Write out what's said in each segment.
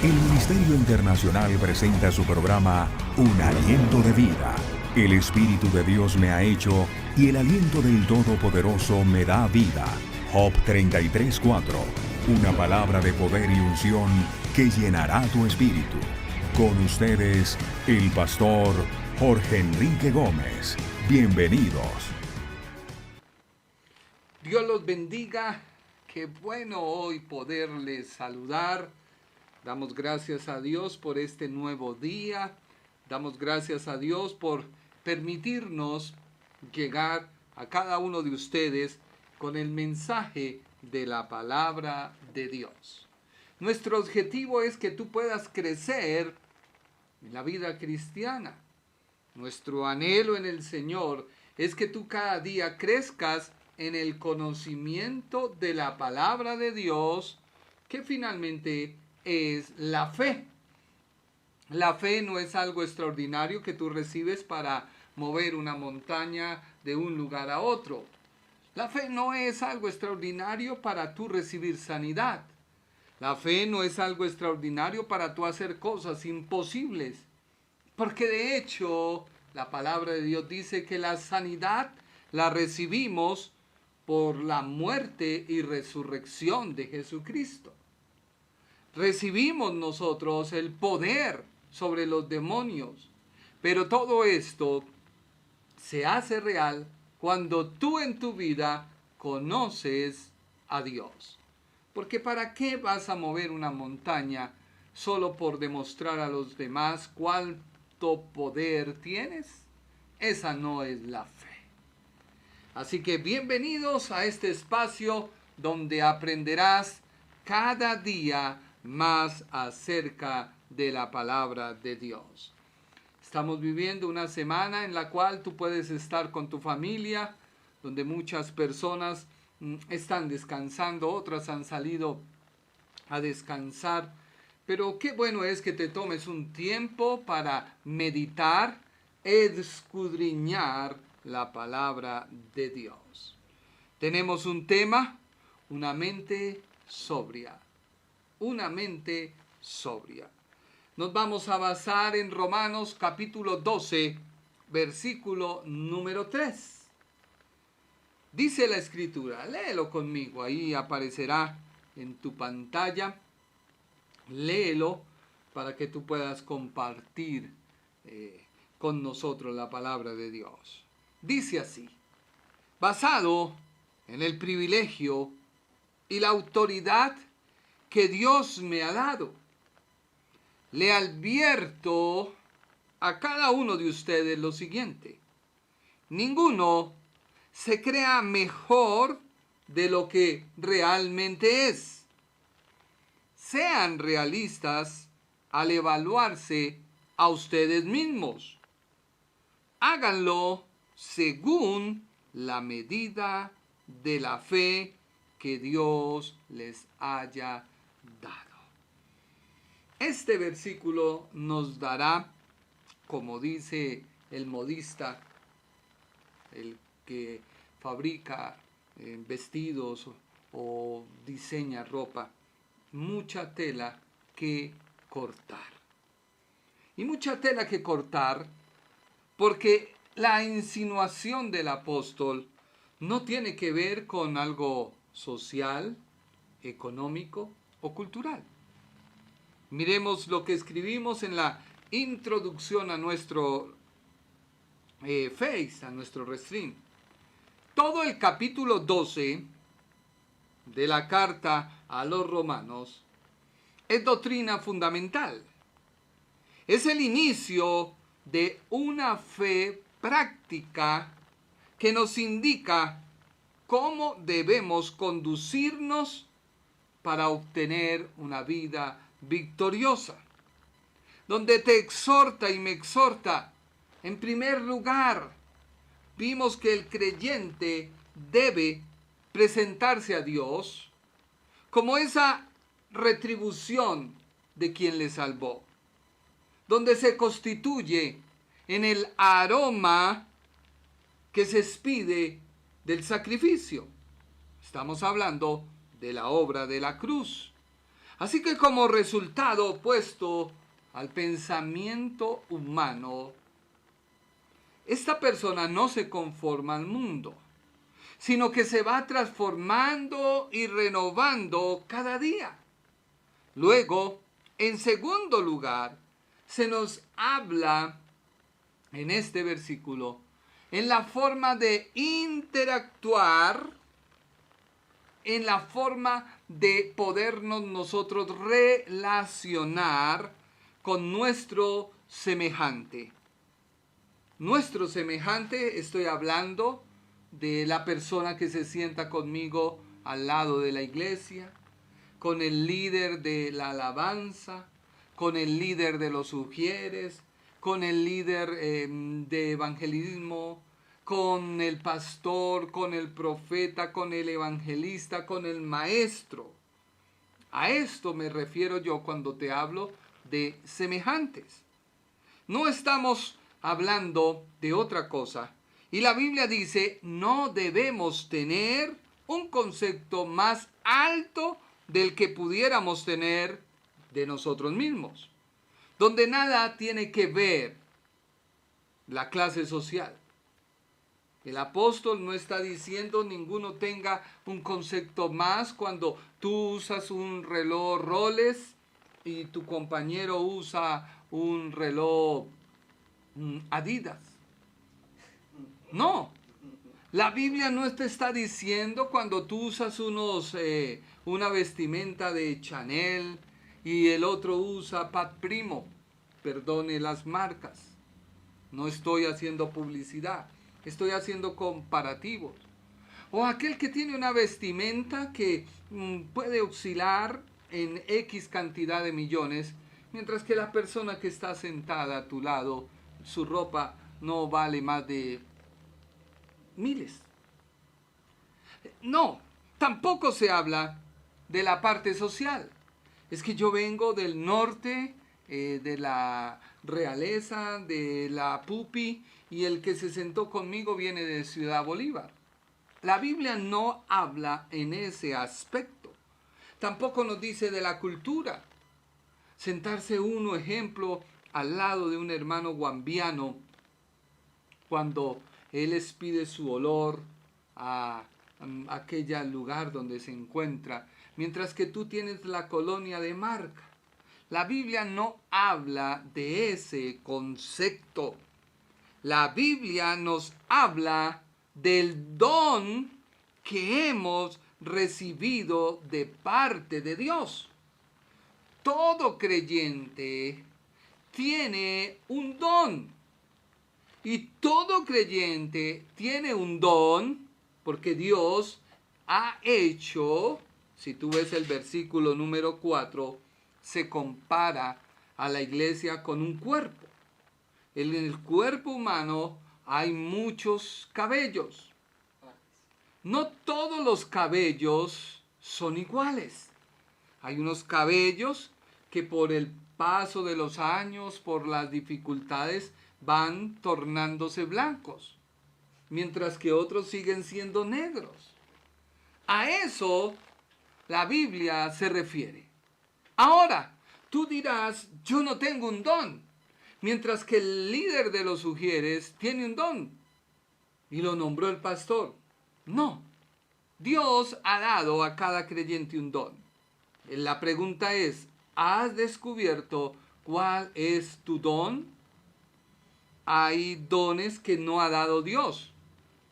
El Ministerio Internacional presenta su programa Un Aliento de Vida. El Espíritu de Dios me ha hecho y el aliento del Todopoderoso me da vida. Job 33:4. Una palabra de poder y unción que llenará tu espíritu. Con ustedes, el pastor Jorge Enrique Gómez. Bienvenidos. Dios los bendiga. Qué bueno hoy poderles saludar. Damos gracias a Dios por este nuevo día. Damos gracias a Dios por permitirnos llegar a cada uno de ustedes con el mensaje de la palabra de Dios. Nuestro objetivo es que tú puedas crecer en la vida cristiana. Nuestro anhelo en el Señor es que tú cada día crezcas en el conocimiento de la palabra de Dios, que finalmente es la fe. La fe no es algo extraordinario que tú recibes para mover una montaña de un lugar a otro. La fe no es algo extraordinario para tú recibir sanidad. La fe no es algo extraordinario para tú hacer cosas imposibles. Porque de hecho, la palabra de Dios dice que la sanidad la recibimos por la muerte y resurrección de Jesucristo. Recibimos nosotros el poder sobre los demonios, pero todo esto se hace real cuando tú en tu vida conoces a Dios. Porque ¿para qué vas a mover una montaña solo por demostrar a los demás cuánto poder tienes? Esa no es la fe. Así que bienvenidos a este espacio donde aprenderás cada día más acerca de la palabra de Dios. Estamos viviendo una semana en la cual tú puedes estar con tu familia, donde muchas personas están descansando, otras han salido a descansar. Pero qué bueno es que te tomes un tiempo para meditar, escudriñar la palabra de Dios. Tenemos un tema, una mente sobria. Una mente sobria. Nos vamos a basar en Romanos capítulo 12, versículo número 3. Dice la escritura, léelo conmigo, ahí aparecerá en tu pantalla. Léelo para que tú puedas compartir con nosotros la palabra de Dios. Dice así, basado en el privilegio y la autoridad que Dios me ha dado, le advierto a cada uno de ustedes lo siguiente: ninguno se crea mejor de lo que realmente es. Sean realistas al evaluarse a ustedes mismos. Háganlo según la medida de la fe que Dios les haya dado. Este versículo nos dará, como dice el modista, el que fabrica vestidos o diseña ropa, mucha tela que cortar. Y mucha tela que cortar porque la insinuación del apóstol no tiene que ver con algo social, económico o cultural. Miremos lo que escribimos en la introducción a nuestro Face, a nuestro Restream. Todo el capítulo 12 de la carta a los romanos es doctrina fundamental. Es el inicio de una fe práctica que nos indica cómo debemos conducirnos para obtener una vida victoriosa, donde te exhorta y me exhorta. En primer lugar, vimos que el creyente debe presentarse a Dios como esa retribución de quien le salvó, donde se constituye en el aroma que se expide del sacrificio. Estamos hablando de la obra de la cruz. Así que como resultado opuesto al pensamiento humano, esta persona no se conforma al mundo, sino que se va transformando y renovando cada día. Luego, en segundo lugar, se nos habla en este versículo en la forma de interactuar, en la forma de podernos nosotros relacionar con nuestro semejante. Nuestro semejante, estoy hablando de la persona que se sienta conmigo al lado de la iglesia, con el líder de la alabanza, con el líder de los sugieres, con el líder de evangelismo, con el pastor, con el profeta, con el evangelista, con el maestro. A esto me refiero yo cuando te hablo de semejantes. No estamos hablando de otra cosa. Y la Biblia dice, no debemos tener un concepto más alto del que pudiéramos tener de nosotros mismos, donde nada tiene que ver la clase social. El apóstol no está diciendo ninguno tenga un concepto más cuando tú usas un reloj Rolex y tu compañero usa un reloj Adidas. No, la Biblia no te está diciendo cuando tú usas una vestimenta de Chanel y el otro usa Pat Primo, perdone las marcas. No estoy haciendo publicidad, estoy haciendo comparativos. O aquel que tiene una vestimenta que puede oscilar en X cantidad de millones, mientras que la persona que está sentada a tu lado, su ropa no vale más de miles. No, tampoco se habla de la parte social. Es que yo vengo del norte, de la realeza, de la pupi, y el que se sentó conmigo viene de Ciudad Bolívar. La Biblia no habla en ese aspecto. Tampoco nos dice de la cultura. Sentarse uno, ejemplo, al lado de un hermano guambiano, cuando él expide su olor a aquel lugar donde se encuentra, mientras que tú tienes la colonia de marca. La Biblia no habla de ese concepto. La Biblia nos habla del don que hemos recibido de parte de Dios. Todo creyente tiene un don. Y todo creyente tiene un don porque Dios ha hecho, si tú ves el versículo número 4, se compara a la iglesia con un cuerpo. En el cuerpo humano hay muchos cabellos. No todos los cabellos son iguales. Hay unos cabellos que por el paso de los años, por las dificultades, van tornándose blancos, mientras que otros siguen siendo negros. A eso la Biblia se refiere. Ahora, tú dirás, yo no tengo un don, mientras que el líder de los sugieres tiene un don, y lo nombró el pastor. No, Dios ha dado a cada creyente un don. La pregunta es, ¿has descubierto cuál es tu don? Hay dones que no ha dado Dios,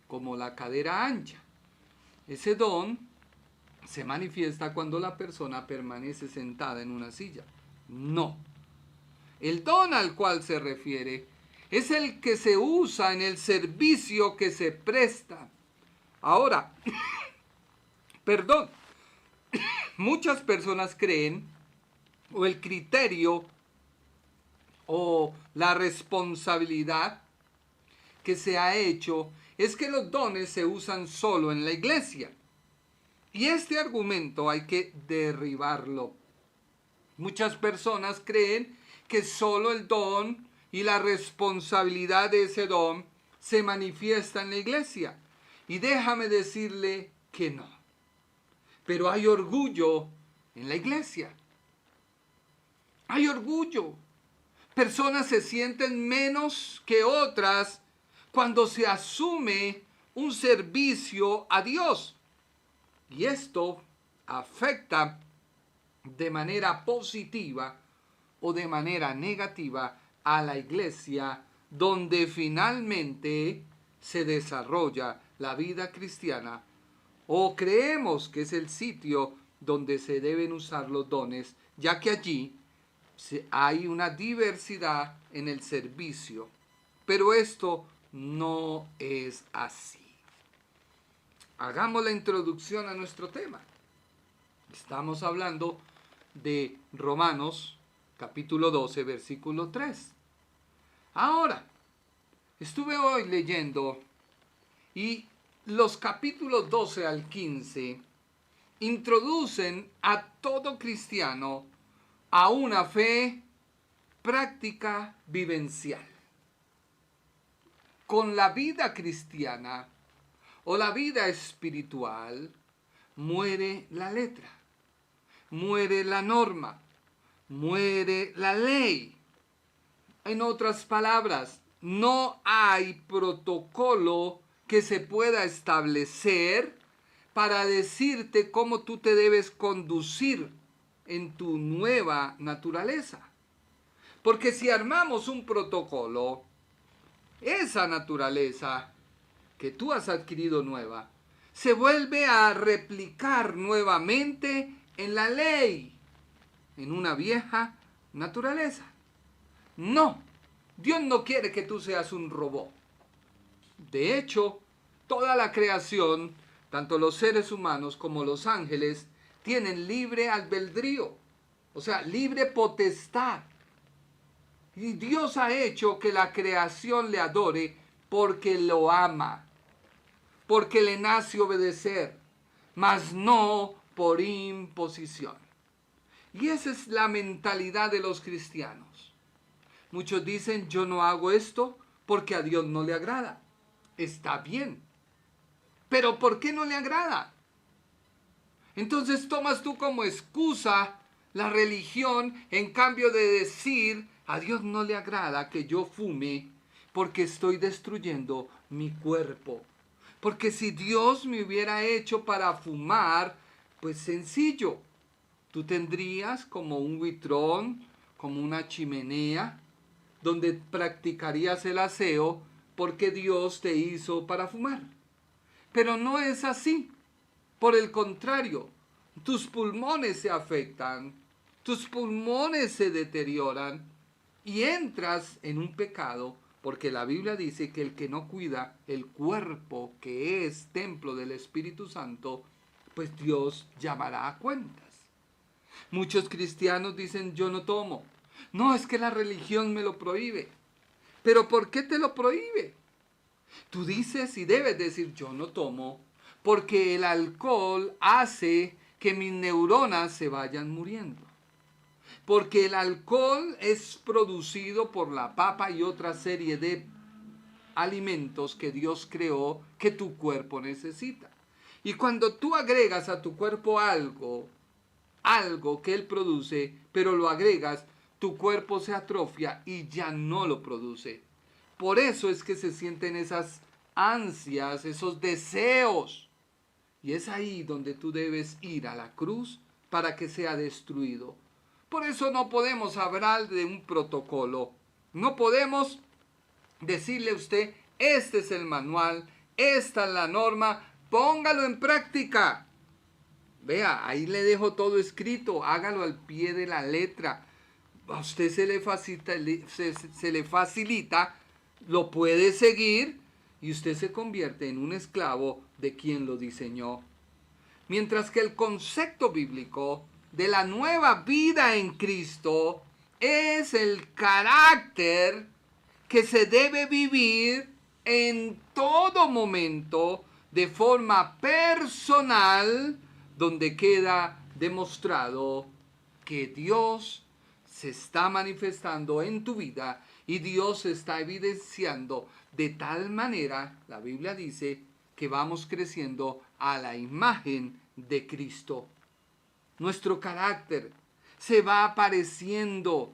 como la cadera ancha. Ese don se manifiesta cuando la persona permanece sentada en una silla. No. El don al cual se refiere es el que se usa en el servicio que se presta. Ahora, perdón, muchas personas creen, o el criterio o la responsabilidad que se ha hecho es que los dones se usan solo en la iglesia. Y este argumento hay que derribarlo. Muchas personas creen que solo el don y la responsabilidad de ese don se manifiesta en la iglesia. Y déjame decirle que no. Pero hay orgullo en la iglesia. Hay orgullo. Personas se sienten menos que otras cuando se asume un servicio a Dios. Y esto afecta de manera positiva o de manera negativa a la iglesia donde finalmente se desarrolla la vida cristiana, o creemos que es el sitio donde se deben usar los dones, ya que allí hay una diversidad en el servicio. Pero esto no es así. Hagamos la introducción a nuestro tema. Estamos hablando de Romanos capítulo 12, versículo 3. Ahora, estuve hoy leyendo y los capítulos 12 al 15 introducen a todo cristiano a una fe práctica vivencial. Con la vida cristiana o la vida espiritual muere la letra, muere la norma, muere la ley. En otras palabras, no hay protocolo que se pueda establecer para decirte cómo tú te debes conducir en tu nueva naturaleza. Porque si armamos un protocolo, esa naturaleza que tú has adquirido nueva se vuelve a replicar nuevamente en la ley, en una vieja naturaleza. No, Dios no quiere que tú seas un robot. De hecho, toda la creación, tanto los seres humanos como los ángeles, tienen libre albedrío, o sea, libre potestad. Y Dios ha hecho que la creación le adore porque lo ama, porque le nace obedecer, mas no por imposición. Y esa es la mentalidad de los cristianos. Muchos dicen, yo no hago esto porque a Dios no le agrada. Está bien, pero ¿por qué no le agrada? Entonces tomas tú como excusa la religión en cambio de decir, a Dios no le agrada que yo fume porque estoy destruyendo mi cuerpo. Porque si Dios me hubiera hecho para fumar, pues sencillo, tú tendrías como un huitrón, como una chimenea, donde practicarías el aseo porque Dios te hizo para fumar. Pero no es así. Por el contrario, tus pulmones se afectan, tus pulmones se deterioran y entras en un pecado, porque la Biblia dice que el que no cuida el cuerpo, que es templo del Espíritu Santo, pues Dios llamará a cuentas. Muchos cristianos dicen, yo no tomo. No, es que la religión me lo prohíbe. ¿Pero por qué te lo prohíbe? Tú dices y debes decir, yo no tomo, porque el alcohol hace que mis neuronas se vayan muriendo. Porque el alcohol es producido por la papa y otra serie de alimentos que Dios creó que tu cuerpo necesita. Y cuando tú agregas a tu cuerpo algo que Él produce, pero lo agregas, tu cuerpo se atrofia y ya no lo produce. Por eso es que se sienten esas ansias, esos deseos. Y es ahí donde tú debes ir a la cruz para que sea destruido. Por eso no podemos hablar de un protocolo. No podemos decirle a usted, este es el manual, esta es la norma, póngalo en práctica. Vea, ahí le dejo todo escrito, hágalo al pie de la letra. A usted se le facilita, lo puede seguir y usted se convierte en un esclavo de quien lo diseñó. Mientras que el concepto bíblico de la nueva vida en Cristo es el carácter que se debe vivir en todo momento de forma personal, donde queda demostrado que Dios se está manifestando en tu vida y Dios se está evidenciando de tal manera, la Biblia dice, que vamos creciendo a la imagen de Cristo. Nuestro carácter, se va pareciendo,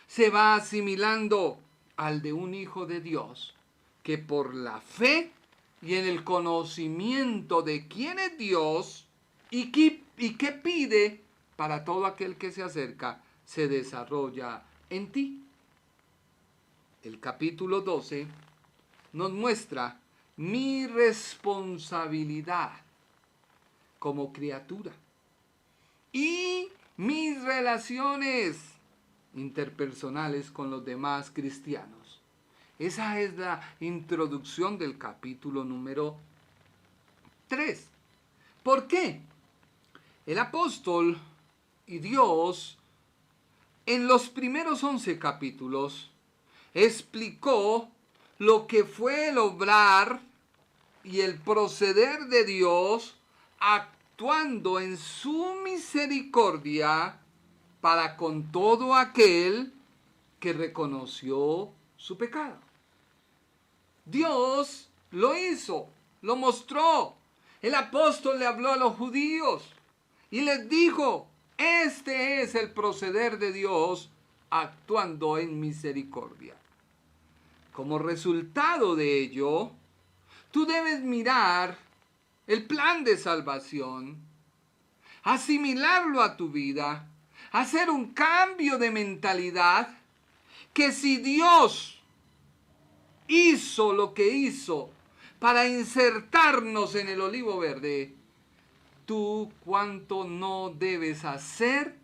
se va asimilando al de un hijo de Dios, que por la fe y en el conocimiento de quién es Dios y qué pide para todo aquel que se acerca, se desarrolla en ti. El capítulo 12 nos muestra mi responsabilidad como criatura y mis relaciones interpersonales con los demás cristianos. Esa es la introducción del capítulo número 3. ¿Por qué? El apóstol y Dios en los primeros 11 capítulos explicó lo que fue el obrar y el proceder de Dios actuando en su misericordia para con todo aquel que reconoció su pecado. Dios lo hizo, lo mostró. El apóstol le habló a los judíos y les dijo, este es el proceder de Dios actuando en misericordia. Como resultado de ello, tú debes mirar el plan de salvación, asimilarlo a tu vida, hacer un cambio de mentalidad, que si Dios hizo lo que hizo para insertarnos en el olivo verde, tú cuánto no debes hacer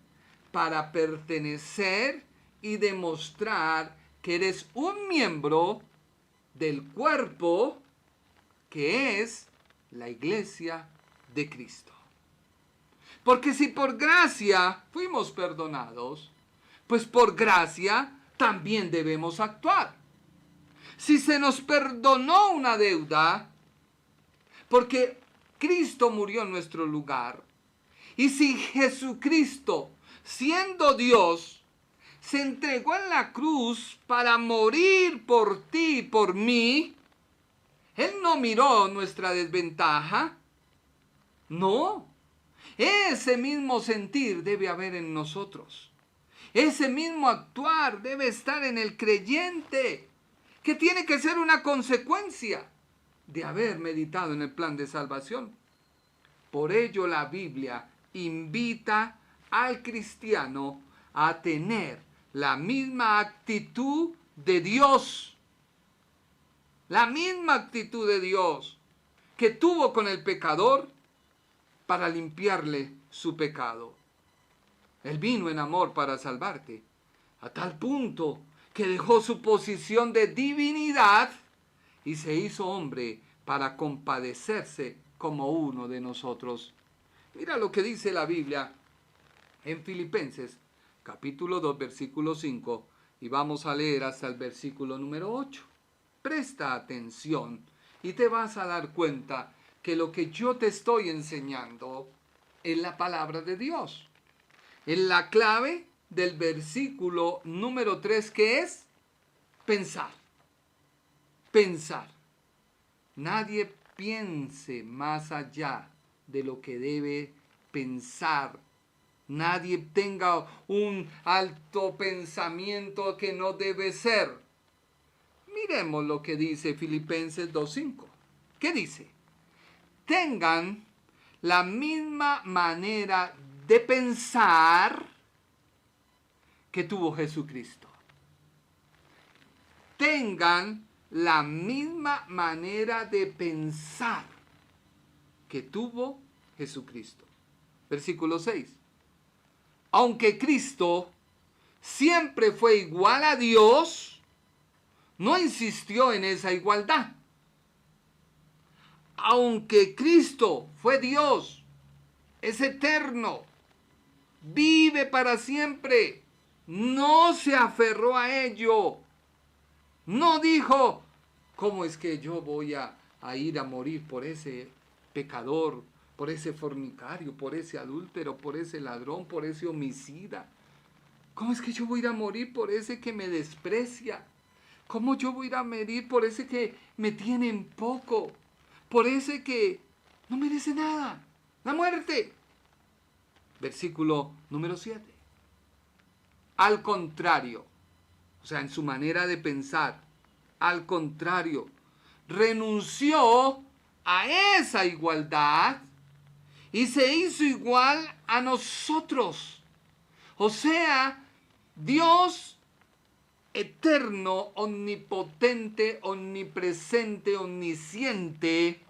para pertenecer y demostrar que eres un miembro del cuerpo que es la iglesia de Cristo. Porque si por gracia fuimos perdonados, pues por gracia también debemos actuar. Si se nos perdonó una deuda, porque Cristo murió en nuestro lugar, y si Jesucristo, siendo Dios, se entregó en la cruz para morir por ti y por mí, Él no miró nuestra desventaja. No. Ese mismo sentir debe haber en nosotros. Ese mismo actuar debe estar en el creyente, que tiene que ser una consecuencia de haber meditado en el plan de salvación. Por ello la Biblia invita al cristiano a tener la misma actitud de Dios. La misma actitud de Dios que tuvo con el pecador para limpiarle su pecado. Él vino en amor para salvarte, a tal punto que dejó su posición de divinidad y se hizo hombre para compadecerse como uno de nosotros. Mira lo que dice la Biblia en Filipenses, capítulo 2, versículo 5, y vamos a leer hasta el versículo número 8. Presta atención y te vas a dar cuenta que lo que yo te estoy enseñando es la palabra de Dios. En la clave del versículo número 3, que es pensar. Pensar. Nadie piense más allá de lo que debe pensar. Nadie tenga un alto pensamiento que no debe ser. Miremos lo que dice Filipenses 2:5. ¿Qué dice? Tengan la misma manera de pensar que tuvo Jesucristo. Tengan la misma manera de pensar que tuvo Jesucristo. Versículo 6. Aunque Cristo siempre fue igual a Dios, no insistió en esa igualdad. Aunque Cristo fue Dios, es eterno, vive para siempre, no se aferró a ello. No dijo, ¿cómo es que yo voy a ir a morir por ese pecador, por ese fornicario, por ese adúltero, por ese ladrón, por ese homicida? ¿Cómo es que yo voy a ir a morir por ese que me desprecia? ¿Cómo yo voy a ir a morir por ese que me tiene en poco? Por ese que no merece nada, la muerte. Versículo número 7. Al contrario, o sea, en su manera de pensar, al contrario, renunció a esa igualdad y se hizo igual a nosotros. O sea, Dios eterno, omnipotente, omnipresente, omnisciente,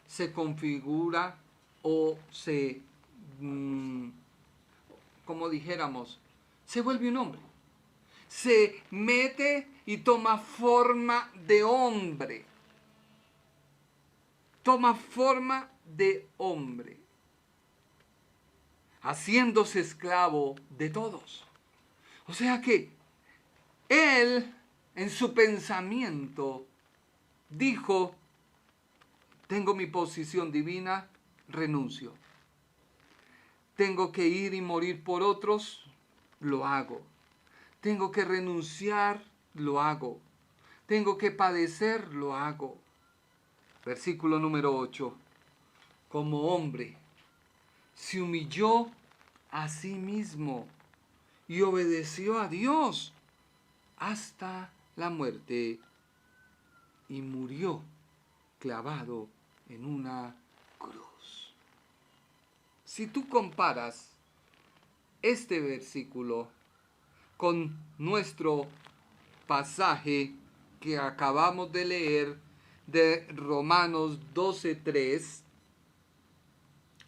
se configura o se, como dijéramos, se vuelve un hombre. Se mete y toma forma de hombre. Toma forma de hombre, haciéndose esclavo de todos. O sea que él, en su pensamiento, dijo: tengo mi posición divina, renuncio. Tengo que ir y morir por otros, lo hago. Tengo que renunciar, lo hago. Tengo que padecer, lo hago. Versículo número 8. Como hombre, se humilló a sí mismo y obedeció a Dios hasta la muerte y murió clavado en una cruz. Si tú comparas este versículo con nuestro pasaje que acabamos de leer de Romanos 12:3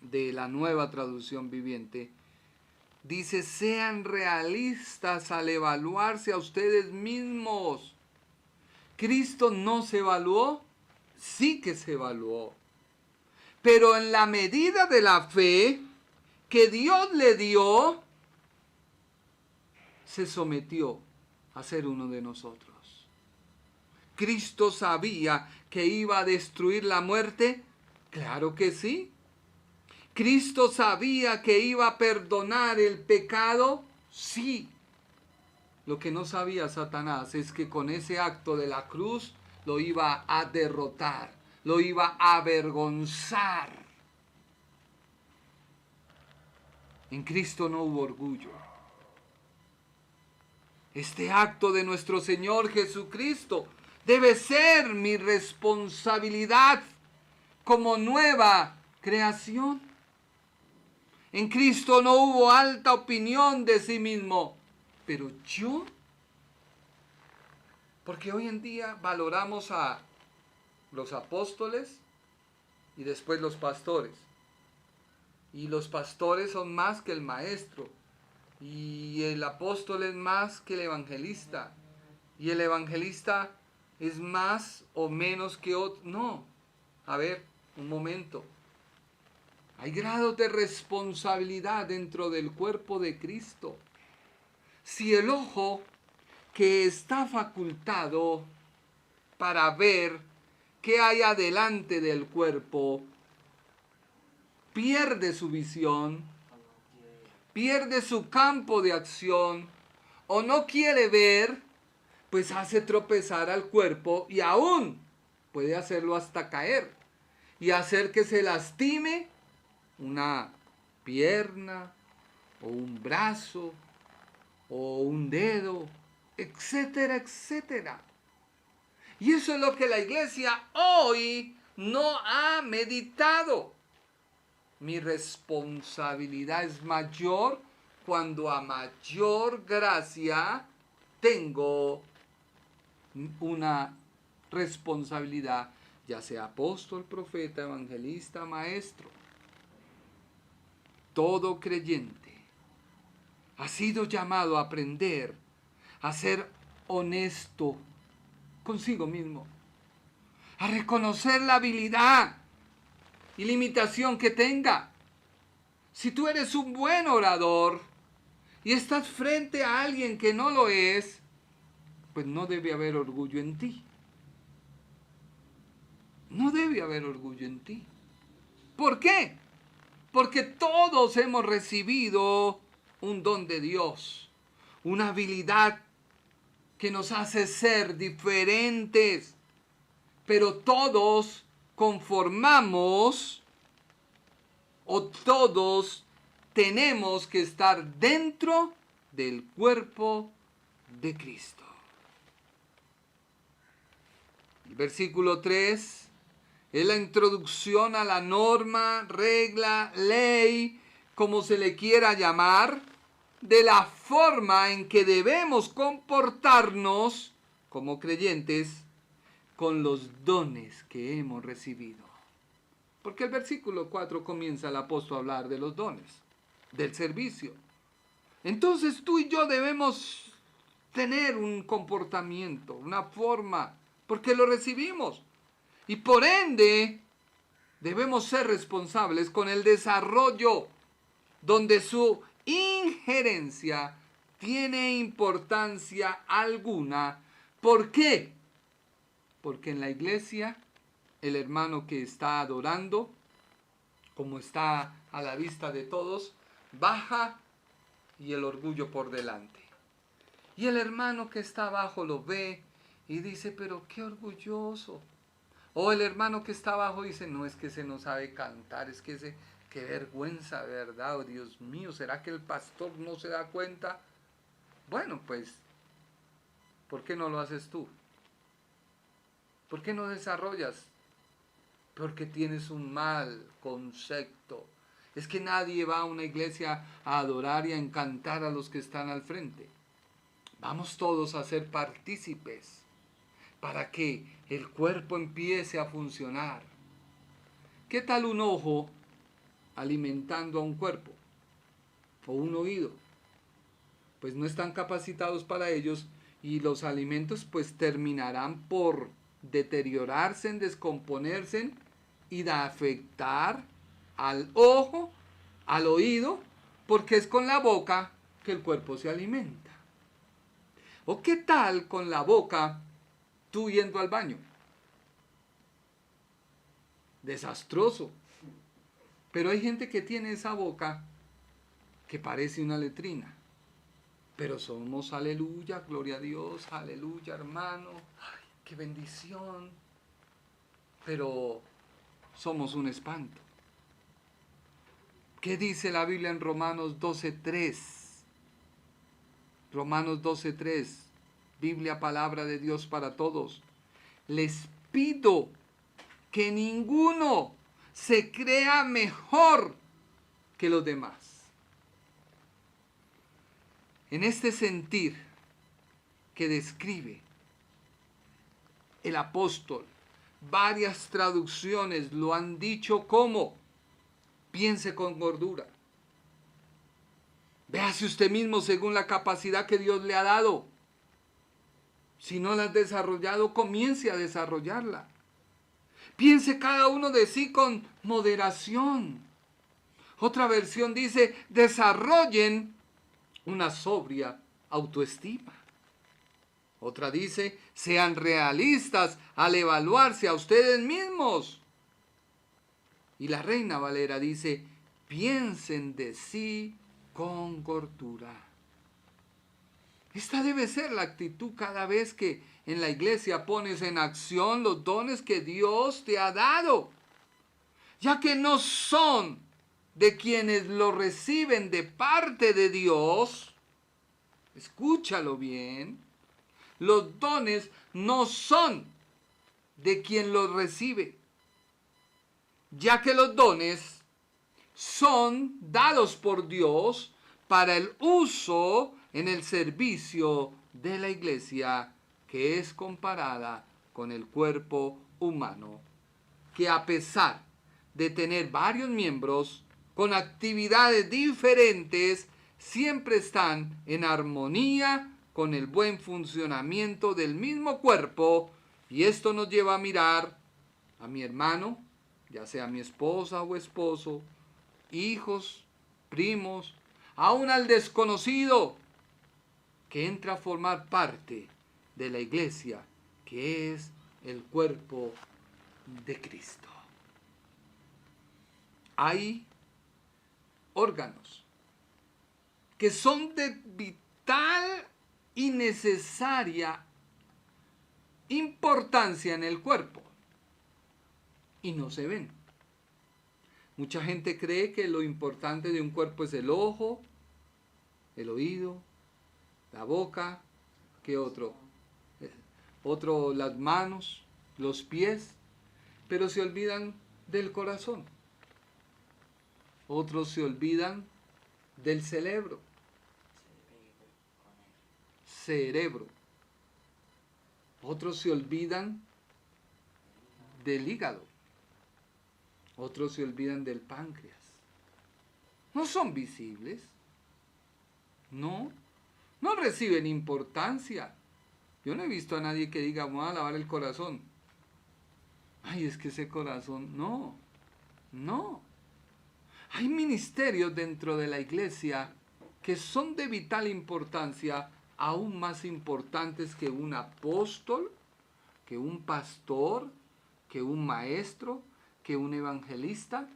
de la Nueva Traducción Viviente, dice: sean realistas al evaluarse a ustedes mismos. ¿Cristo no se evaluó? Sí que se evaluó. Pero en la medida de la fe que Dios le dio, se sometió a ser uno de nosotros. ¿Cristo sabía que iba a destruir la muerte? Claro que sí. ¿Cristo sabía que iba a perdonar el pecado? Sí. Lo que no sabía Satanás es que con ese acto de la cruz lo iba a derrotar, lo iba a avergonzar. En Cristo no hubo orgullo. Este acto de nuestro Señor Jesucristo debe ser mi responsabilidad como nueva creación. En Cristo no hubo alta opinión de sí mismo, pero yo, porque hoy en día valoramos a los apóstoles y después los pastores. Y los pastores son más que el maestro. Y el apóstol es más que el evangelista. Y el evangelista es más o menos que otro. No. A ver, un momento. Hay grados de responsabilidad dentro del cuerpo de Cristo. Si el ojo que está facultado para ver qué hay adelante del cuerpo pierde su visión, pierde su campo de acción o no quiere ver, pues hace tropezar al cuerpo y aún puede hacerlo hasta caer y hacer que se lastime una pierna o un brazo o un dedo, etcétera, etcétera. Y eso es lo que la iglesia hoy no ha meditado. Mi responsabilidad es mayor cuando a mayor gracia tengo una responsabilidad, ya sea apóstol, profeta, evangelista, maestro. Todo creyente ha sido llamado a aprender a ser honesto consigo mismo, a reconocer la habilidad y limitación que tenga. Si tú eres un buen orador y estás frente a alguien que no lo es, pues no debe haber orgullo en ti. No debe haber orgullo en ti. ¿Por qué? Porque todos hemos recibido un don de Dios, una habilidad que nos hace ser diferentes, pero todos conformamos o todos tenemos que estar dentro del cuerpo de Cristo. El versículo 3 es la introducción a la norma, regla, ley, como se le quiera llamar, de la forma en que debemos comportarnos como creyentes con los dones que hemos recibido. Porque el versículo 4 comienza el apóstol a hablar de los dones, del servicio. Entonces tú y yo debemos tener un comportamiento, una forma, porque lo recibimos. Y por ende, debemos ser responsables con el desarrollo donde su injerencia tiene importancia alguna. ¿Por qué? Porque en la iglesia, el hermano que está adorando, como está a la vista de todos, baja y el orgullo por delante. Y el hermano que está abajo lo ve y dice, pero qué orgulloso. O el hermano que está abajo dice, no, es que se no sabe cantar, es que qué vergüenza, ¿verdad? Oh, Dios mío, ¿será que el pastor no se da cuenta? Bueno, pues, ¿por qué no lo haces tú? ¿Por qué no desarrollas? Porque tienes un mal concepto. Es que nadie va a una iglesia a adorar y a encantar a los que están al frente. Vamos todos a ser partícipes para que el cuerpo empiece a funcionar. ¿Qué tal un ojo alimentando a un cuerpo? O un oído. Pues no están capacitados para ellos y los alimentos pues terminarán por deteriorarse, descomponerse y de afectar al ojo, al oído, porque es con la boca que el cuerpo se alimenta. ¿O qué tal con la boca tú yendo al baño? Desastroso. Pero hay gente que tiene esa boca que parece una letrina. Pero somos, aleluya, gloria a Dios, aleluya, hermano, ay, qué bendición. Pero somos un espanto. ¿Qué dice la Biblia en Romanos 12:3? Romanos 12:3, Biblia, palabra de Dios para todos. Les pido que ninguno se crea mejor que los demás. En este sentir que describe el apóstol, varias traducciones lo han dicho como piense con gordura. Véase usted mismo según la capacidad que Dios le ha dado. Si no la has desarrollado, comience a desarrollarla. Piense cada uno de sí con moderación. Otra versión dice, desarrollen una sobria autoestima. Otra dice, sean realistas al evaluarse a ustedes mismos. Y la Reina Valera dice, piensen de sí con gordura. Esta debe ser la actitud cada vez que en la iglesia pones en acción los dones que Dios te ha dado, ya que no son de quienes lo reciben de parte de Dios. Escúchalo bien. Los dones no son de quien los recibe, ya que los dones son dados por Dios para el uso en el servicio de la iglesia, que es comparada con el cuerpo humano, que a pesar de tener varios miembros con actividades diferentes, siempre están en armonía con el buen funcionamiento del mismo cuerpo. Y esto nos lleva a mirar a mi hermano, ya sea mi esposa o esposo, hijos, primos, aún al desconocido que entra a formar parte de la iglesia, que es el cuerpo de Cristo. Hay órganos que son de vital y necesaria importancia en el cuerpo y no se ven. Mucha gente cree que lo importante de un cuerpo es el ojo, el oído, La boca, ¿qué otro? Otro, las manos, los pies, pero se olvidan del corazón. Otros se olvidan del cerebro. Cerebro. Otros se olvidan del hígado. Otros se olvidan del páncreas. No son visibles. No reciben importancia. Yo no he visto a nadie que diga, vamos a lavar el corazón. Ay, es que ese corazón, no. Hay ministerios dentro de la iglesia que son de vital importancia, aún más importantes que un apóstol, que un pastor, que un maestro, que un evangelista.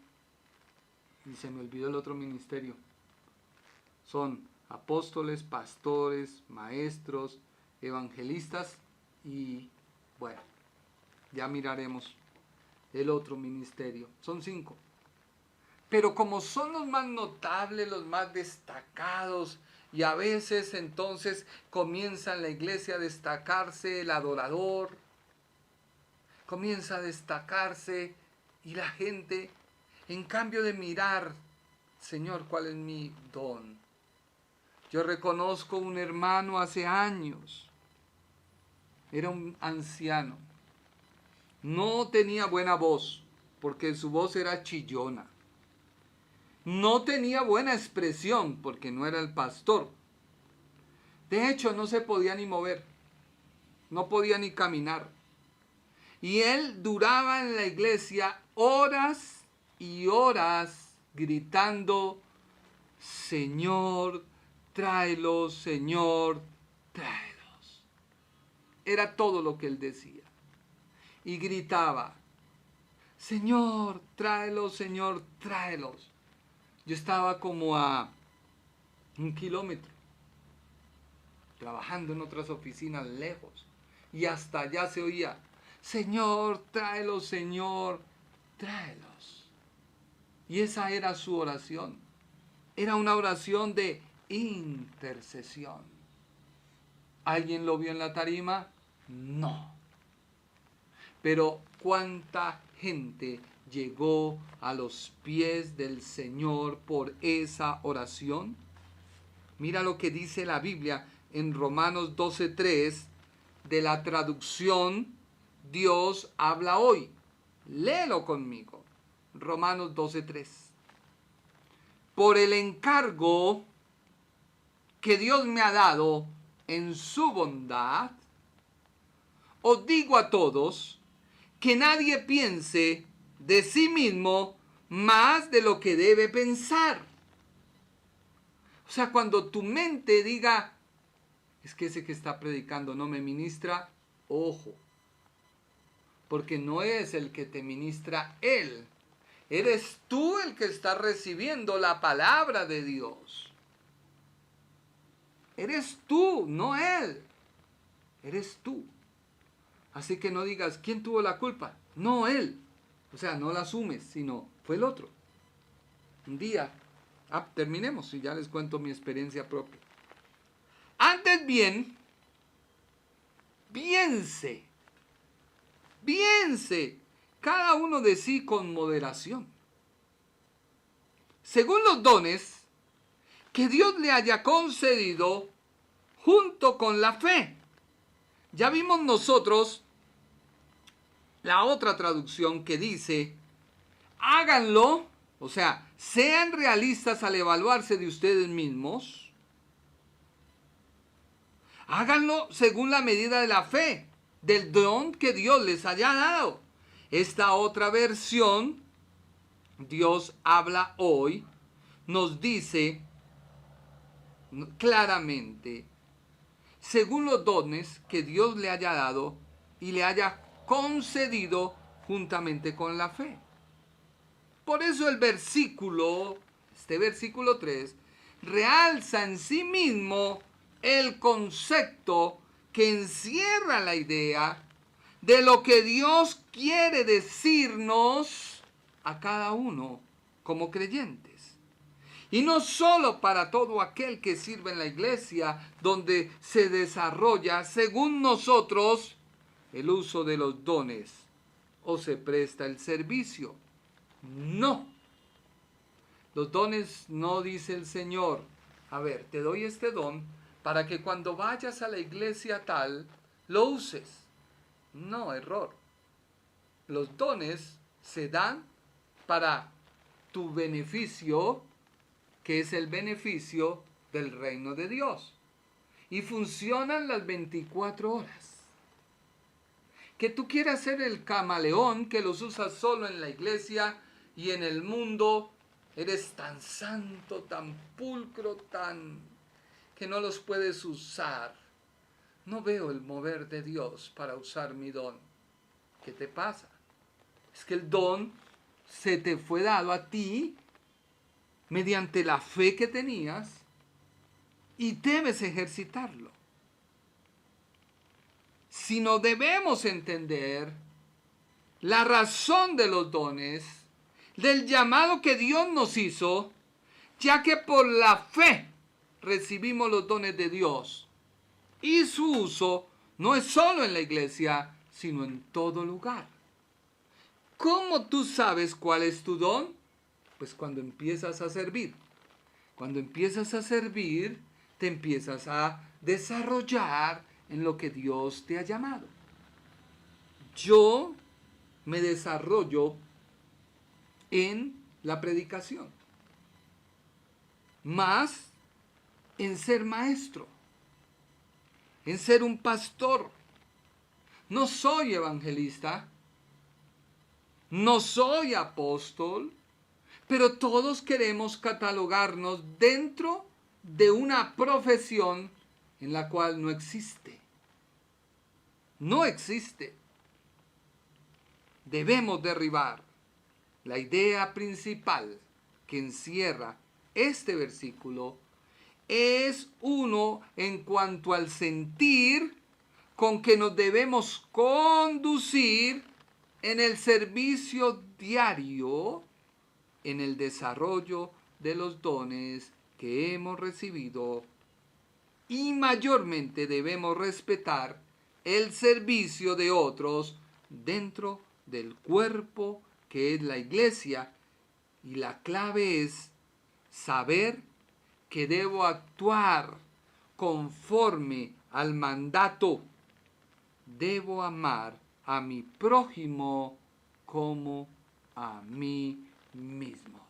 Y se me olvidó el otro ministerio. Son apóstoles, pastores, maestros, evangelistas y, bueno, ya miraremos el otro ministerio. Son 5. Pero como son los más notables, los más destacados, y a veces entonces comienza en la iglesia a destacarse el adorador, comienza a destacarse y la gente, en cambio de mirar, Señor, ¿cuál es mi don? Yo reconozco un hermano hace años, era un anciano, no tenía buena voz, porque su voz era chillona. No tenía buena expresión porque no era el pastor. De hecho, no se podía ni mover. No podía ni caminar. Y él duraba en la iglesia horas y horas gritando, Señor, tráelos, Señor, tráelos. Era todo lo que él decía. Y gritaba, Señor, tráelos, Señor, tráelos. Yo estaba como a 1 kilómetro, trabajando en otras oficinas lejos, y hasta allá se oía, Señor, tráelos, Señor, tráelos. Y esa era su oración. Era una oración de intercesión. ¿Alguien lo vio en la tarima? No. Pero ¿cuánta gente llegó a los pies del Señor por esa oración? Mira lo que dice la Biblia en Romanos 12:3 de la traducción Dios habla hoy. Léelo conmigo. Romanos 12:3. Por el encargo que Dios me ha dado en su bondad, os digo a todos que nadie piense de sí mismo más de lo que debe pensar. O sea, cuando tu mente diga, es que ese que está predicando no me ministra, ojo, porque no es el que te ministra él, eres tú el que está recibiendo la palabra de Dios. Eres tú, no él, eres tú. Así que no digas, ¿quién tuvo la culpa? No él. O sea, no la asumes, sino fue el otro. Un día, terminemos y ya les cuento mi experiencia propia. Antes bien, piense cada uno de sí con moderación, según los dones que Dios le haya concedido junto con la fe. Ya vimos nosotros la otra traducción que dice, háganlo, o sea, sean realistas al evaluarse de ustedes mismos. Háganlo según la medida de la fe, del don que Dios les haya dado. Esta otra versión, Dios habla hoy, nos dice claramente, según los dones que Dios le haya dado y le haya concedido juntamente con la fe. Por eso el versículo, este versículo 3, realza en sí mismo el concepto que encierra la idea de lo que Dios quiere decirnos a cada uno como creyentes. Y no solo para todo aquel que sirve en la iglesia, donde se desarrolla, según nosotros, el uso de los dones o se presta el servicio. No. Los dones no dice el Señor, a ver, te doy este don para que cuando vayas a la iglesia tal, lo uses. No, error. Los dones se dan para tu beneficio, que es el beneficio del reino de Dios. Y funcionan las 24 horas. Que tú quieras ser el camaleón que los usas solo en la iglesia y en el mundo, eres tan santo, tan pulcro, tan que no los puedes usar. No veo el mover de Dios para usar mi don. ¿Qué te pasa? Es que el don se te fue dado a ti mediante la fe que tenías y debes ejercitarlo. Sino debemos entender la razón de los dones, del llamado que Dios nos hizo, ya que por la fe recibimos los dones de Dios. Y su uso no es solo en la iglesia, sino en todo lugar. ¿Cómo tú sabes cuál es tu don? Pues cuando empiezas a servir. Cuando empiezas a servir, te empiezas a desarrollar en lo que Dios te ha llamado. Yo me desarrollo en la predicación, más en ser maestro, en ser un pastor. No soy evangelista, no soy apóstol, pero todos queremos catalogarnos dentro de una profesión en la cual no existe. No existe. Debemos derribar la idea principal que encierra este versículo. Es uno en cuanto al sentir con que nos debemos conducir en el servicio diario, en el desarrollo de los dones que hemos recibido, y mayormente debemos respetar el servicio de otros dentro del cuerpo que es la iglesia, y la clave es saber que debo actuar conforme al mandato. Debo amar a mi prójimo como a mí mismo.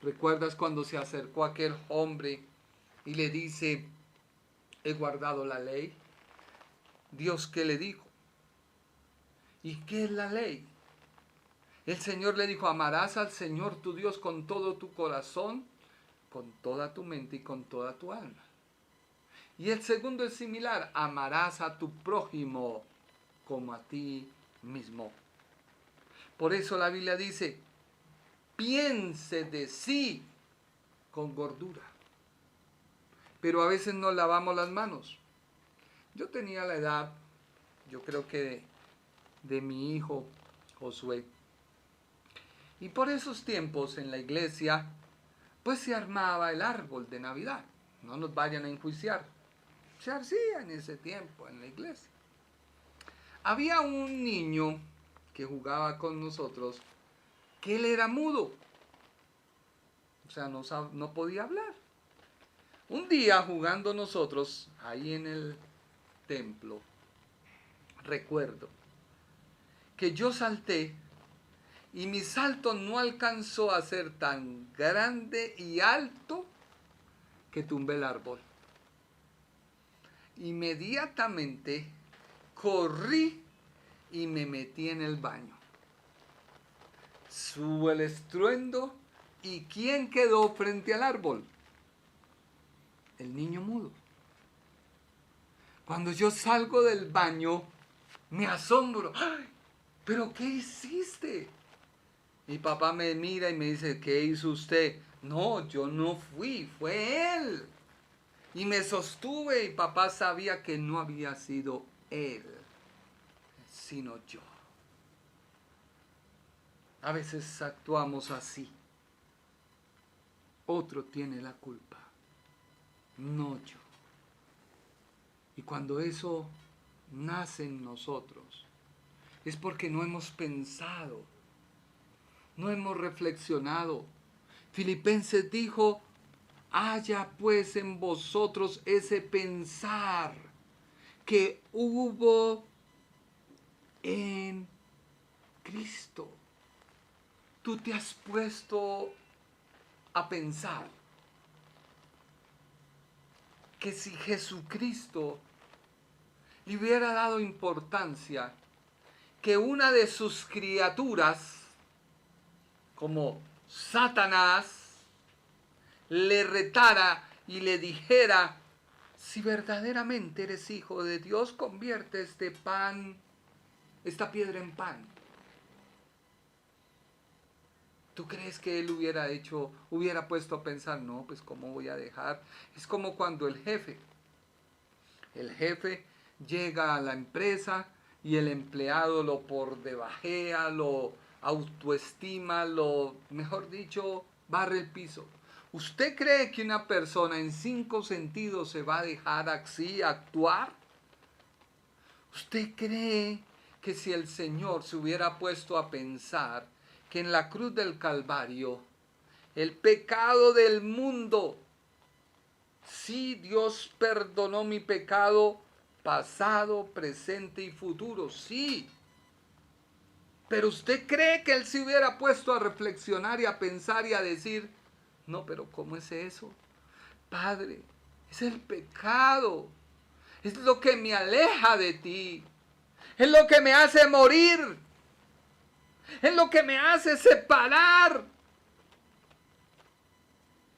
¿Recuerdas cuando se acercó aquel hombre y le dice, he guardado la ley? Dios, ¿qué le dijo? ¿Y qué es la ley? El Señor le dijo, amarás al Señor tu Dios con todo tu corazón, con toda tu mente y con toda tu alma. Y el segundo es similar, amarás a tu prójimo como a ti mismo. Por eso la Biblia dice, piense de sí con gordura. Pero a veces nos lavamos las manos. Yo tenía la edad, yo creo que de mi hijo Josué. Y por esos tiempos en la iglesia, pues se armaba el árbol de Navidad. No nos vayan a enjuiciar. Se hacía en ese tiempo en la iglesia. Había un niño que jugaba con nosotros, que él era mudo. O sea, no podía hablar. Un día jugando nosotros, ahí en el templo, recuerdo que yo salté y mi salto no alcanzó a ser tan grande y alto que tumbé el árbol. Inmediatamente corrí y me metí en el baño. Subo el estruendo y ¿quién quedó frente al árbol? El niño mudo. Cuando yo salgo del baño, me asombro. ¡Ay! ¿Pero qué hiciste? Mi papá me mira y me dice, ¿qué hizo usted? No, yo no fui, fue él. Y me sostuve y papá sabía que no había sido él, sino yo. A veces actuamos así. otro tiene la culpa, no yo. Y cuando eso nace en nosotros, es porque no hemos pensado, no hemos reflexionado. Filipenses dijo, haya pues en vosotros ese pensar que hubo en Cristo. Tú te has puesto a pensar que si Jesucristo le hubiera dado importancia que una de sus criaturas, como Satanás, le retara y le dijera, si verdaderamente eres hijo de Dios, convierte esta piedra en pan. ¿Tú crees que él hubiera puesto a pensar, no, pues cómo voy a dejar? Es como cuando el jefe llega a la empresa y el empleado lo pordebajea, lo autoestima, mejor dicho, barre el piso. ¿Usted cree que una persona en 5 sentidos se va a dejar así actuar? ¿Usted cree que si el Señor se hubiera puesto a pensar que en la cruz del Calvario, el pecado del mundo, sí, Dios perdonó mi pecado pasado, presente y futuro, sí. Pero usted cree que Él se hubiera puesto a reflexionar y a pensar y a decir, no, pero ¿cómo es eso? Padre, es el pecado, es lo que me aleja de ti, es lo que me hace morir, es lo que me hace separar.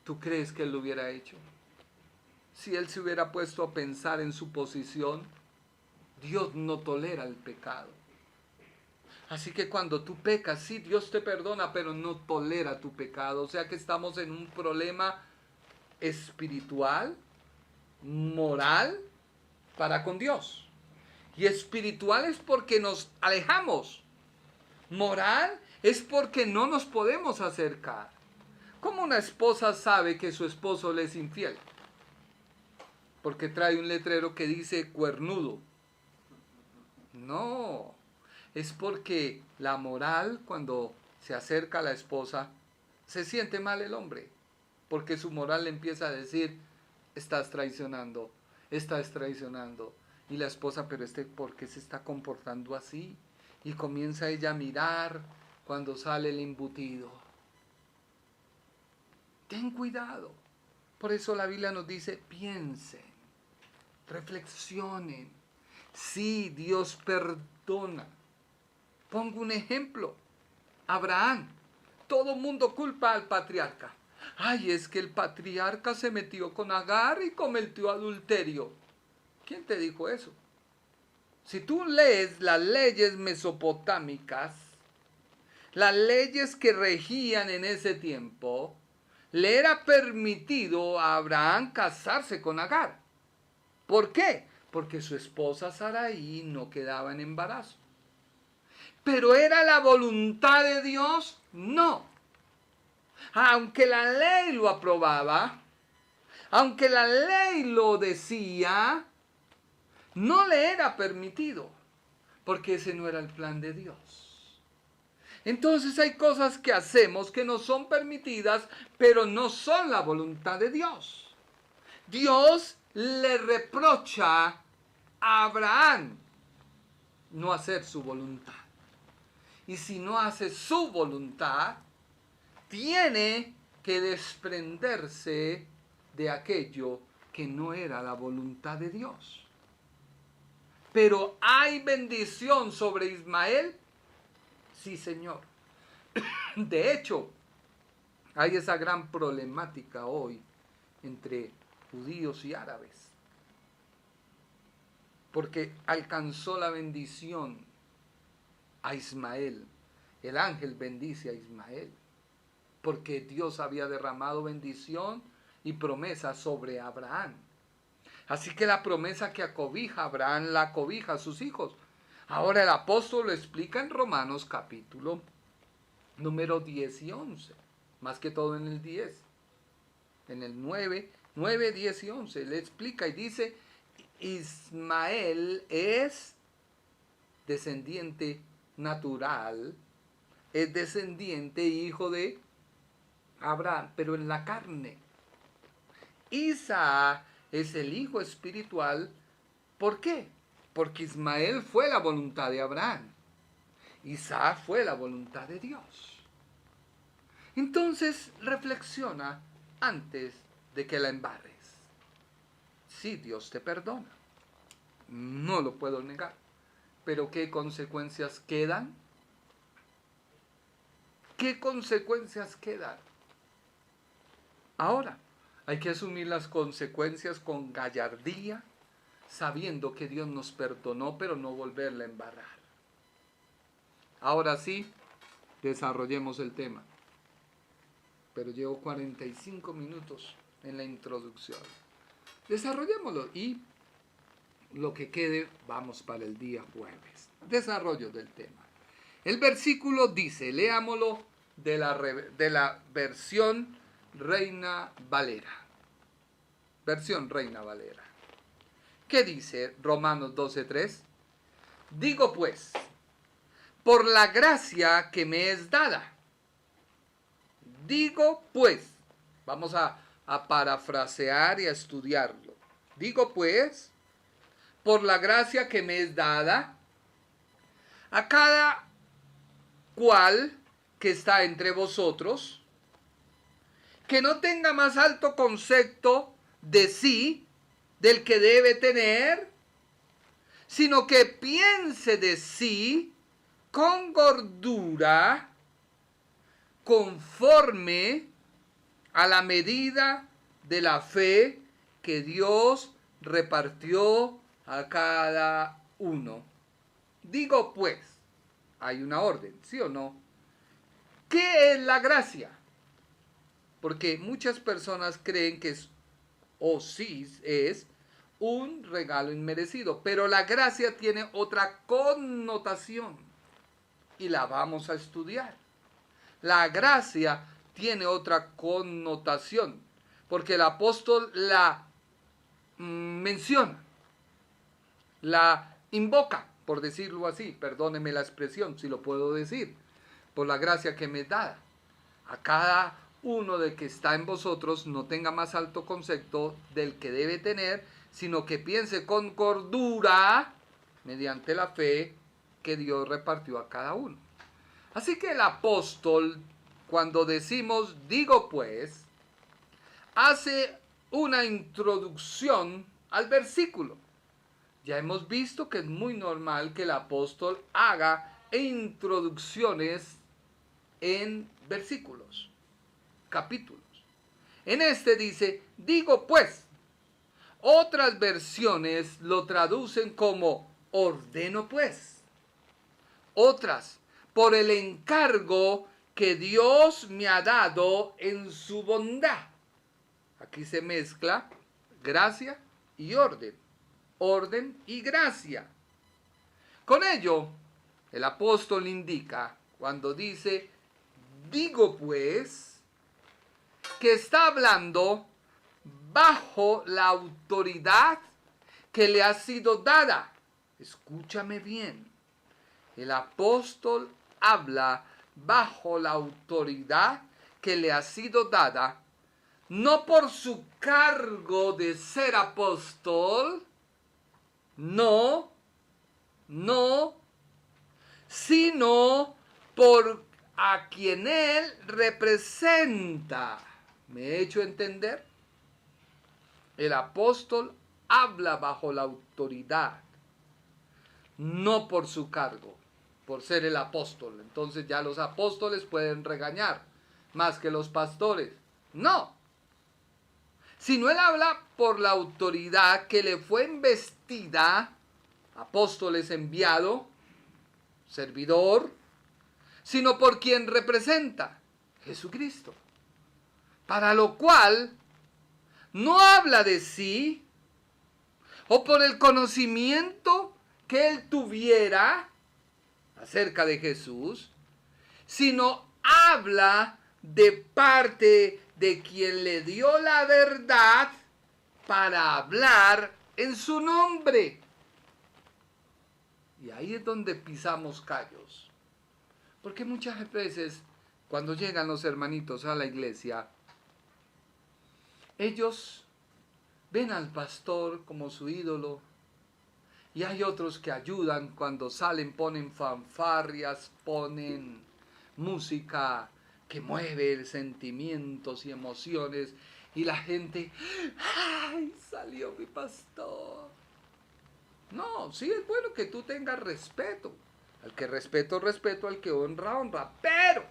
¿Tú crees que Él lo hubiera hecho? Si Él se hubiera puesto a pensar en su posición, Dios no tolera el pecado. Así que cuando tú pecas, sí, Dios te perdona, pero no tolera tu pecado. O sea que estamos en un problema espiritual, moral, para con Dios. Y espiritual es porque nos alejamos. Moral es porque no nos podemos acercar. ¿Cómo una esposa sabe que su esposo le es infiel? Porque trae un letrero que dice cuernudo. No, es porque la moral, cuando se acerca a la esposa, se siente mal el hombre. Porque su moral le empieza a decir, estás traicionando. Y la esposa, pero ¿por qué se está comportando así? Y comienza ella a mirar cuando sale el embutido. Ten cuidado. Por eso la Biblia nos dice, piensen, reflexionen. Sí, Dios perdona. Pongo un ejemplo. Abraham. Todo mundo culpa al patriarca. Ay, es que el patriarca se metió con Agar y cometió adulterio. ¿Quién te dijo eso? Si tú lees las leyes mesopotámicas, las leyes que regían en ese tiempo, le era permitido a Abraham casarse con Agar. ¿Por qué? Porque su esposa Sarai no quedaba en embarazo. ¿Pero era la voluntad de Dios? No. Aunque la ley lo aprobaba, aunque la ley lo decía, no le era permitido, porque ese no era el plan de Dios. Entonces hay cosas que hacemos que no son permitidas, pero no son la voluntad de Dios. Dios le reprocha a Abraham no hacer su voluntad. Y si no hace su voluntad, tiene que desprenderse de aquello que no era la voluntad de Dios. Pero ¿hay bendición sobre Ismael? Sí, Señor. De hecho, hay esa gran problemática hoy entre judíos y árabes. Porque alcanzó la bendición a Ismael. El ángel bendice a Ismael. Porque Dios había derramado bendición y promesa sobre Abraham. Así que la promesa que acobija a Abraham la acobija a sus hijos. Ahora el apóstol lo explica en Romanos capítulo número 10 y 11. Más que todo en el 10. en el 9, 10 y 11, le explica y dice, Ismael es descendiente natural, es descendiente, hijo de Abraham, pero en la carne. Isaac es el hijo espiritual. ¿Por qué? Porque Ismael fue la voluntad de Abraham. Isaac fue la voluntad de Dios. Entonces reflexiona antes de que la embarres. Sí, Dios te perdona. No lo puedo negar. Pero ¿qué consecuencias quedan? ¿Qué consecuencias quedan? Ahora, hay que asumir las consecuencias con gallardía, sabiendo que Dios nos perdonó, pero no volverla a embarrar. Ahora sí, desarrollemos el tema. Pero llevo 45 minutos en la introducción. Desarrollémoslo y lo que quede vamos para el día jueves. Desarrollo del tema. El versículo dice, leámoslo de la versión Reina Valera. Versión Reina Valera. ¿Qué dice Romanos 12:3? Digo pues, por la gracia que me es dada. Digo pues, vamos a parafrasear y a estudiarlo. Digo pues, por la gracia que me es dada, a cada cual que está entre vosotros, que no tenga más alto concepto de sí del que debe tener, sino que piense de sí con gordura, conforme a la medida de la fe que Dios repartió a cada uno. Digo pues, hay una orden, ¿sí o no? ¿Qué es la gracia? Porque muchas personas creen que es, sí es, un regalo inmerecido, pero la gracia tiene otra connotación y la vamos a estudiar. La gracia tiene otra connotación, porque el apóstol la menciona, la invoca, por decirlo así, perdóneme la expresión, si lo puedo decir, por la gracia que me es dada. A cada uno de que está en vosotros no tenga más alto concepto del que debe tener, sino que piense con cordura, mediante la fe que Dios repartió a cada uno. Así que el apóstol, cuando decimos digo pues, hace una introducción al versículo. Ya hemos visto que es muy normal que el apóstol haga introducciones en versículos, capítulos. En este dice, digo pues. Otras versiones lo traducen como ordeno pues. Otras, por el encargo que Dios me ha dado en su bondad. Aquí se mezcla gracia y orden. Orden y gracia. Con ello, el apóstol indica, cuando dice, digo pues, que está hablando bajo la autoridad que le ha sido dada. Escúchame bien. El apóstol habla bajo la autoridad que le ha sido dada, no por su cargo de ser apóstol, no, sino por a quien él representa. ¿Me he hecho entender? El apóstol habla bajo la autoridad, no por su cargo, por ser el apóstol. Entonces ya los apóstoles pueden regañar más que los pastores. No. Sino él habla por la autoridad que le fue investida, apóstol es enviado, servidor, sino por quien representa, Jesucristo. Para lo cual no habla de sí o por el conocimiento que él tuviera acerca de Jesús, sino habla de parte de quien le dio la verdad para hablar en su nombre. Y ahí es donde pisamos callos. Porque muchas veces, cuando llegan los hermanitos a la iglesia, ellos ven al pastor como su ídolo. Y hay otros que ayudan cuando salen, ponen fanfarrias, ponen música que mueve sentimientos y emociones. Y la gente, ¡ay, salió mi pastor! No, sí es bueno que tú tengas respeto. Al que respeto, respeto, al que honra, honra. Pero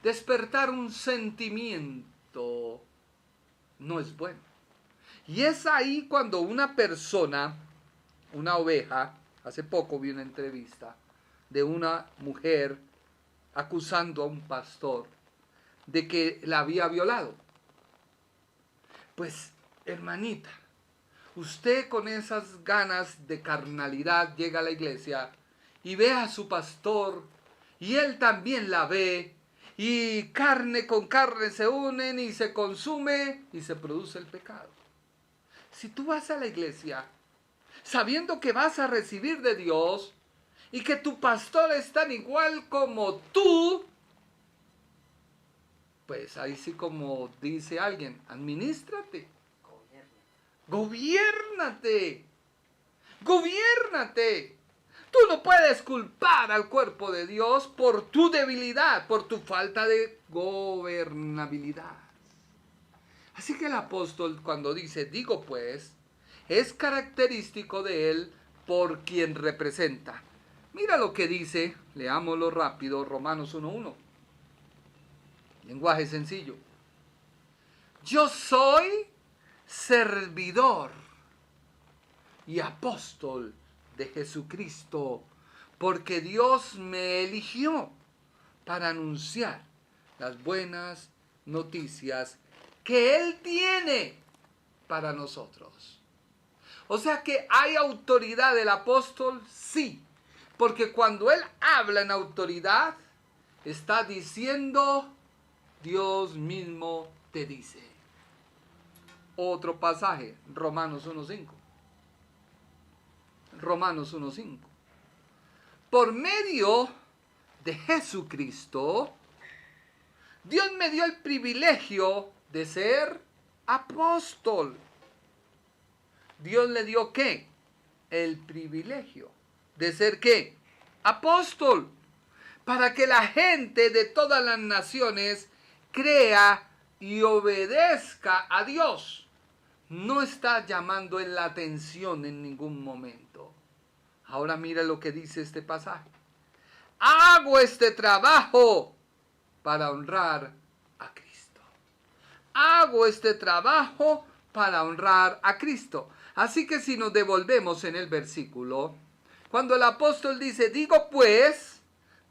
despertar un sentimiento no es bueno. Y es ahí cuando una persona, una oveja, hace poco vi una entrevista de una mujer acusando a un pastor de que la había violado. Pues, hermanita, usted con esas ganas de carnalidad llega a la iglesia y ve a su pastor y él también la ve y carne con carne se unen y se consume y se produce el pecado. Si tú vas a la iglesia sabiendo que vas a recibir de Dios y que tu pastor es tan igual como tú, pues ahí sí, como dice alguien, administrate. Gobiérnate. Gobiérnate. Tú no puedes culpar al cuerpo de Dios por tu debilidad, por tu falta de gobernabilidad. Así que el apóstol, cuando dice, digo pues, es característico de él por quien representa. Mira lo que dice, leámoslo rápido, Romanos 1:1. Lenguaje sencillo. Yo soy servidor y apóstol de Jesucristo, porque Dios me eligió para anunciar las buenas noticias que Él tiene para nosotros. O sea que hay autoridad del apóstol, sí, porque cuando él habla en autoridad, está diciendo, Dios mismo te dice. Otro pasaje, Romanos 1:5. Romanos 1:5. Por medio de Jesucristo, Dios me dio el privilegio de ser apóstol. Dios le dio ¿qué? El privilegio de ser ¿qué? Apóstol. Para que la gente de todas las naciones crea y obedezca a Dios. No está llamando en la atención en ningún momento. Ahora mira lo que dice este pasaje. Hago este trabajo para honrar a Cristo. Hago este trabajo para honrar a Cristo. Así que si nos devolvemos en el versículo, cuando el apóstol dice, digo pues,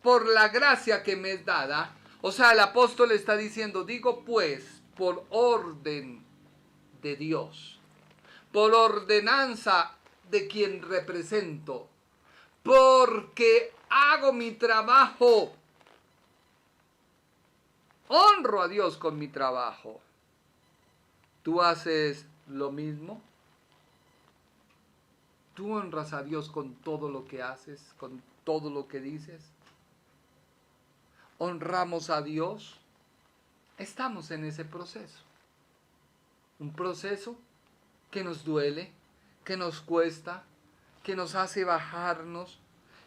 por la gracia que me es dada, o sea, el apóstol está diciendo, digo pues, por orden de Dios, por ordenanza de quien represento, porque hago mi trabajo, honro a Dios con mi trabajo. ¿Tú haces lo mismo? ¿Tú honras a Dios con todo lo que haces, con todo lo que dices? ¿Honramos a Dios? Estamos en ese proceso. Un proceso que nos duele, que nos cuesta, que nos hace bajarnos,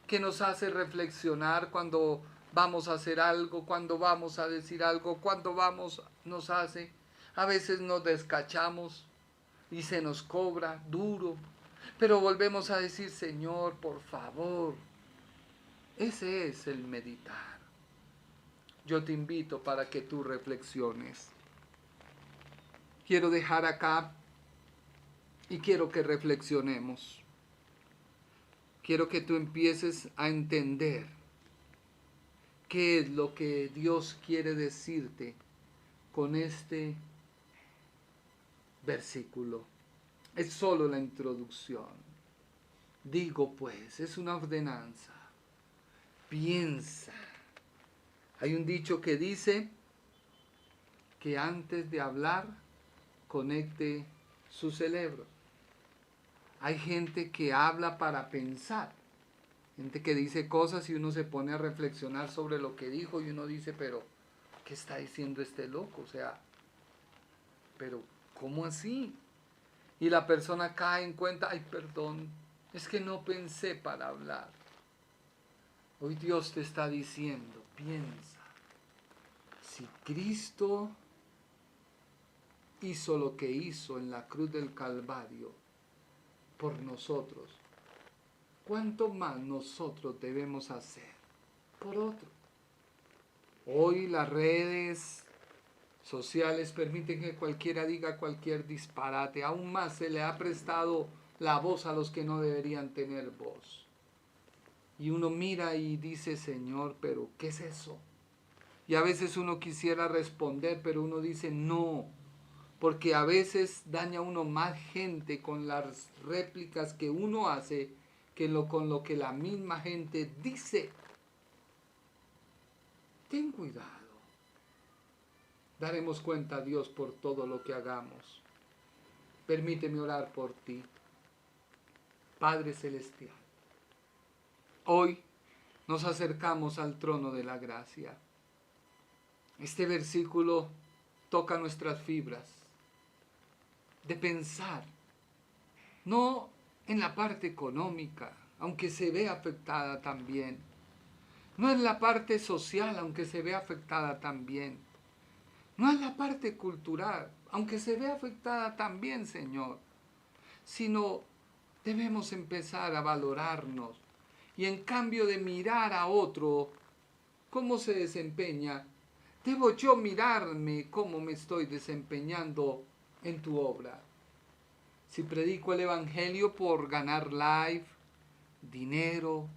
que nos hace reflexionar cuando vamos a hacer algo, cuando vamos a decir algo, cuando nos hace. A veces nos descachamos y se nos cobra duro, pero volvemos a decir, Señor, por favor. Ese es el meditar. Yo te invito para que tú reflexiones. Quiero dejar acá y quiero que reflexionemos. Quiero que tú empieces a entender qué es lo que Dios quiere decirte con este versículo. Es solo la introducción. Digo pues, es una ordenanza. Piensa. Hay un dicho que dice que antes de hablar conecte su cerebro. Hay gente que habla para pensar, gente que dice cosas y uno se pone a reflexionar sobre lo que dijo y uno dice, pero ¿qué está diciendo este loco? O sea, pero ¿cómo así? Y la persona cae en cuenta, ay, perdón, es que no pensé para hablar. Hoy Dios te está diciendo, piensa, si Cristo hizo lo que hizo en la cruz del Calvario por nosotros, ¿cuánto más nosotros debemos hacer por otro? Hoy las redes sociales permiten que cualquiera diga cualquier disparate. Aún más se le ha prestado la voz a los que no deberían tener voz. Y uno mira y dice, Señor, pero ¿qué es eso? Y a veces uno quisiera responder, pero uno dice no, porque a veces daña uno más gente con las réplicas que uno hace que con lo que la misma gente dice. Ten cuidado. Daremos cuenta a Dios por todo lo que hagamos. Permíteme orar por ti. Padre Celestial, hoy nos acercamos al trono de la gracia. Este versículo toca nuestras fibras de pensar, no en la parte económica, aunque se ve afectada también, no en la parte social, aunque se ve afectada también, no en la parte cultural, aunque se ve afectada también, Señor, sino debemos empezar a valorarnos y en cambio de mirar a otro cómo se desempeña, debo yo mirarme cómo me estoy desempeñando en tu obra. Si predico el evangelio por ganar like, dinero,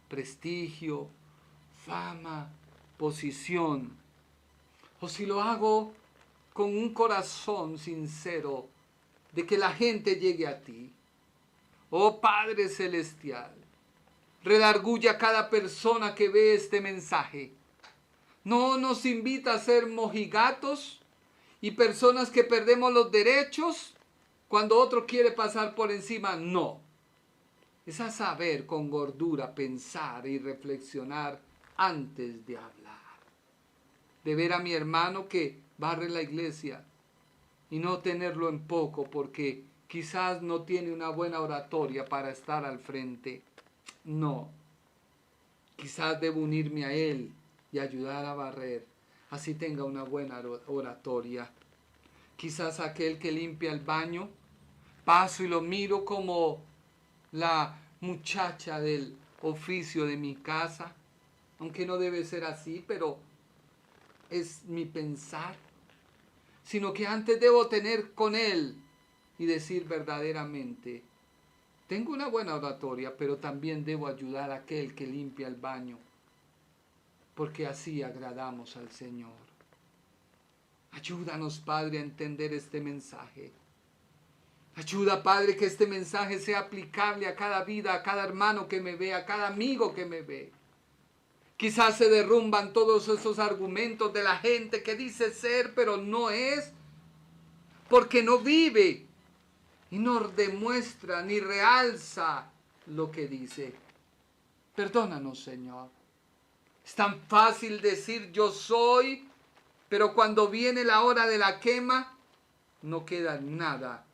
prestigio, fama, posición, o si lo hago con un corazón sincero de que la gente llegue a ti. Oh Padre Celestial, redarguye a cada persona que ve este mensaje. No nos invita a ser mojigatos y personas que perdemos los derechos cuando otro quiere pasar por encima. No. Es a saber con gordura pensar y reflexionar antes de hablar. De ver a mi hermano que barre la iglesia y no tenerlo en poco porque quizás no tiene una buena oratoria para estar al frente. No. Quizás debo unirme a él y ayudar a barrer, así tenga una buena oratoria. Quizás aquel que limpia el baño, paso y lo miro como la muchacha del oficio de mi casa, aunque no debe ser así, pero es mi pensar, sino que antes debo tener con él y decir verdaderamente, tengo una buena oratoria, pero también debo ayudar a aquel que limpia el baño, porque así agradamos al Señor. Ayúdanos, Padre, a entender este mensaje. Ayuda, Padre, que este mensaje sea aplicable a cada vida, a cada hermano que me ve, a cada amigo que me ve. Quizás se derrumban todos esos argumentos de la gente que dice ser, pero no es, porque no vive y no demuestra ni realza lo que dice. Perdónanos, Señor. Es tan fácil decir yo soy, pero cuando viene la hora de la quema, no queda nada,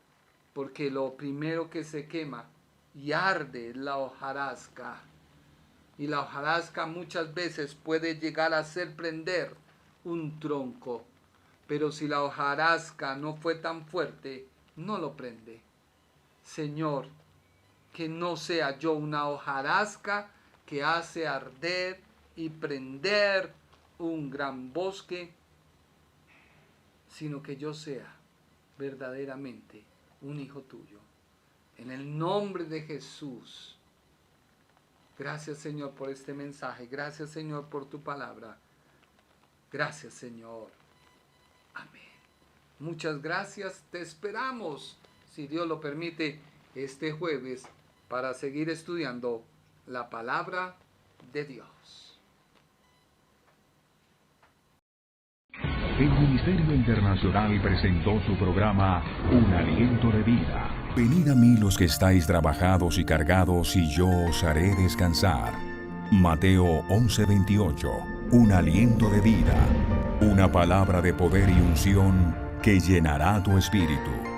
porque lo primero que se quema y arde es la hojarasca. Y la hojarasca muchas veces puede llegar a hacer prender un tronco, pero si la hojarasca no fue tan fuerte, no lo prende. Señor, que no sea yo una hojarasca que hace arder y prender un gran bosque, sino que yo sea verdaderamente un hijo tuyo. En el nombre de Jesús. Gracias, Señor, por este mensaje. Gracias, Señor, por tu palabra. Gracias, Señor. Amén. Muchas gracias. Te esperamos, si Dios lo permite, este jueves para seguir estudiando la palabra de Dios. el Ministerio Internacional presentó su programa Un Aliento de Vida. Venid a mí los que estáis trabajados y cargados, y yo os haré descansar. Mateo 11:28. Un aliento de vida. Una palabra de poder y unción que llenará tu espíritu.